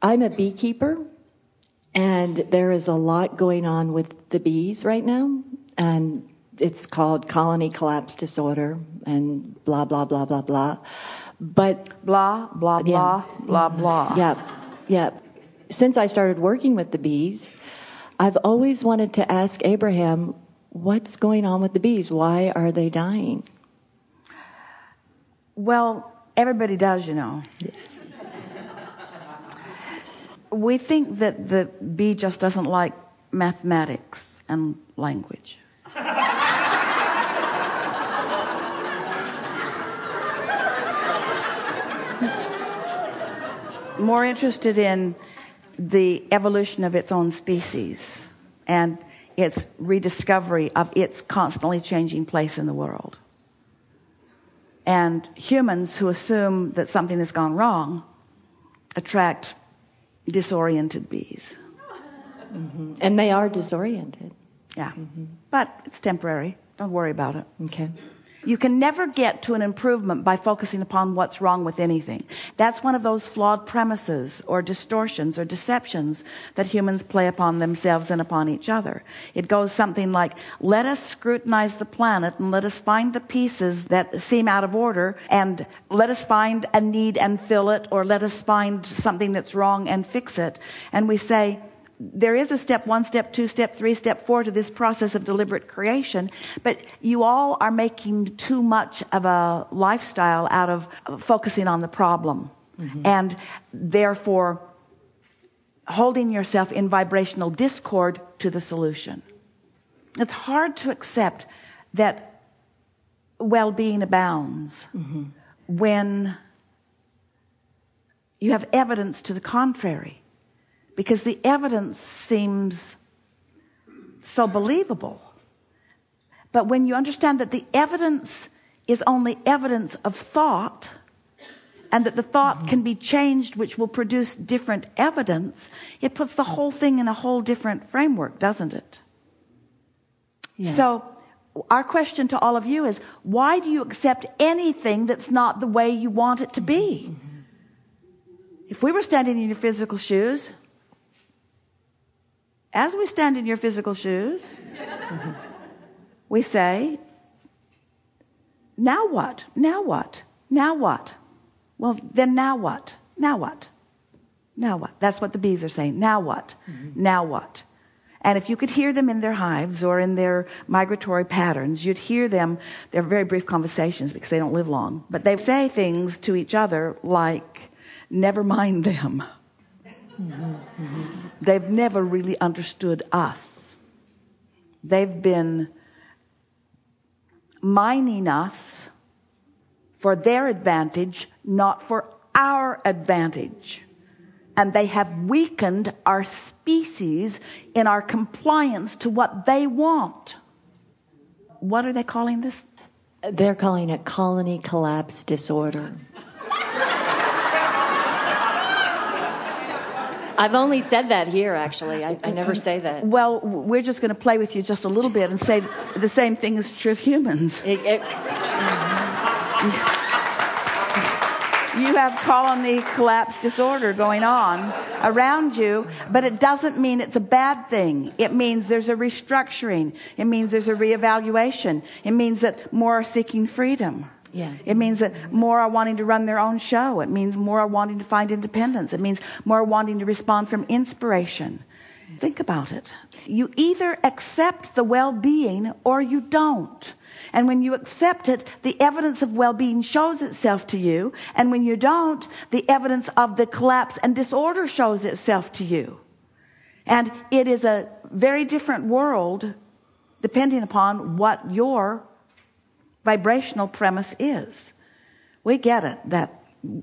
I'm a beekeeper, and there is a lot going on with the bees right now, and it's called colony collapse disorder and blah, blah, blah, blah, blah. But blah, blah, blah, blah, blah. Yeah. Since I started working with the bees, I've always wanted to ask Abraham, what's going on with the bees? Why are they dying? Well, everybody does, you know. Yes. We think that the bee just doesn't like mathematics and language. More interested in the evolution of its own species and its rediscovery of its constantly changing place in the world. And humans who assume that something has gone wrong attract disoriented bees. Mm-hmm. And they are disoriented. Yeah. Mm-hmm. But it's temporary. Don't worry about it. Okay. You can never get to an improvement by focusing upon what's wrong with anything. That's one of those flawed premises or distortions or deceptions that humans play upon themselves and upon each other. It goes something like, let us scrutinize the planet and let us find the pieces that seem out of order, and let us find a need and fill it, or let us find something that's wrong and fix it. And we say, there is a step 1, step 2, step 3, step 4 to this process of deliberate creation, but you all are making too much of a lifestyle out of focusing on the problem, and therefore holding yourself in vibrational discord to the solution. It's hard to accept that well-being abounds when you have evidence to the contrary, because the evidence seems so believable. But when you understand that the evidence is only evidence of thought, and that the thought can be changed, which will produce different evidence, it puts the whole thing in a whole different framework, doesn't it? Yes. So our question to all of you is, why do you accept anything that's not the way you want it to be? If we were standing in your physical shoes, as we stand in your physical shoes, we say, now what? Now what? Now what? Well, then now what? Now what? Now what? That's what the bees are saying. Now what? Now what? And if you could hear them in their hives or in their migratory patterns, you'd hear them. They're very brief conversations because they don't live long. But they say things to each other like, never mind them. They've never really understood us. They've been mining us for their advantage, not for our advantage. And they have weakened our species in our compliance to what they want. What are they calling this? They're calling it colony collapse disorder. I've only said that here, actually. I never say that. Well, we're just going to play with you just a little bit and say the same thing is true of humans. You have colony collapse disorder going on around you, but it doesn't mean it's a bad thing. It means there's a restructuring. It means there's a reevaluation. It means that more are seeking freedom. Yeah. It means that more are wanting to run their own show. It means more are wanting to find independence. It means more are wanting to respond from inspiration. Think about it. You either accept the well-being or you don't. And when you accept it, the evidence of well-being shows itself to you. And when you don't, the evidence of the collapse and disorder shows itself to you. And it is a very different world depending upon what your vibrational premise is. We get it, that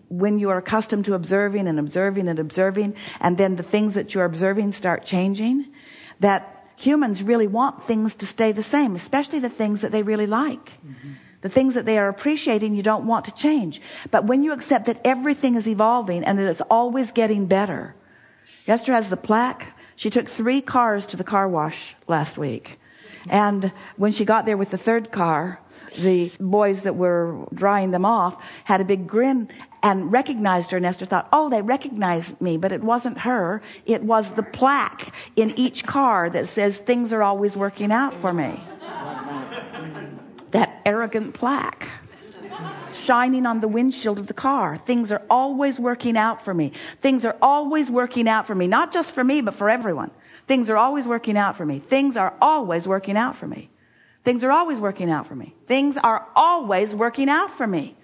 when you are accustomed to observing and observing and observing, and then the things that you're observing start changing, that humans really want things to stay the same, especially the things that they really like. The things that they are appreciating, you don't want to change. But when you accept that everything is evolving and that it's always getting better. Esther has the plaque. She took 3 cars to the car wash last week. And when she got there with the 3rd car, the boys that were drying them off had a big grin and recognized her, and Esther thought, oh, they recognized me, but it wasn't her. It was the plaque in each car that says things are always working out for me. That arrogant plaque shining on the windshield of the car. Things are always working out for me. Things are always working out for me. Not just for me, but for everyone. Things are always working out for me. Things are always working out for me. Things are always working out for me. Things are always working out for me.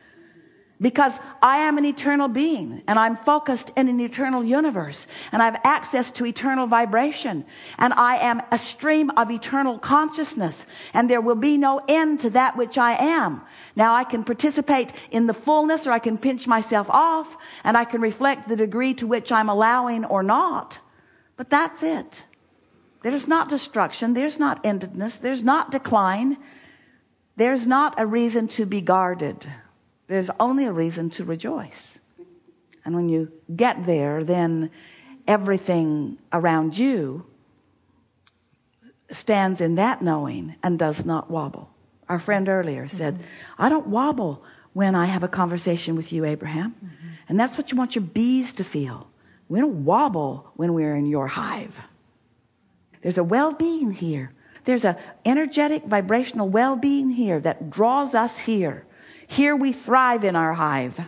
Because I am an eternal being, and I'm focused in an eternal universe, and I have access to eternal vibration, and I am a stream of eternal consciousness, and there will be no end to that which I am. Now I can participate in the fullness, or I can pinch myself off, and I can reflect the degree to which I'm allowing or not. But that's it. There's not destruction. There's not endedness. There's not decline. There's not a reason to be guarded. There's only a reason to rejoice. And when you get there, then everything around you stands in that knowing and does not wobble. Our friend earlier said, I don't wobble when I have a conversation with you, Abraham. And that's what you want your bees to feel. We don't wobble when we're in your hive. There's a well-being here. There's an energetic, vibrational well-being here that draws us here. Here we thrive in our hive.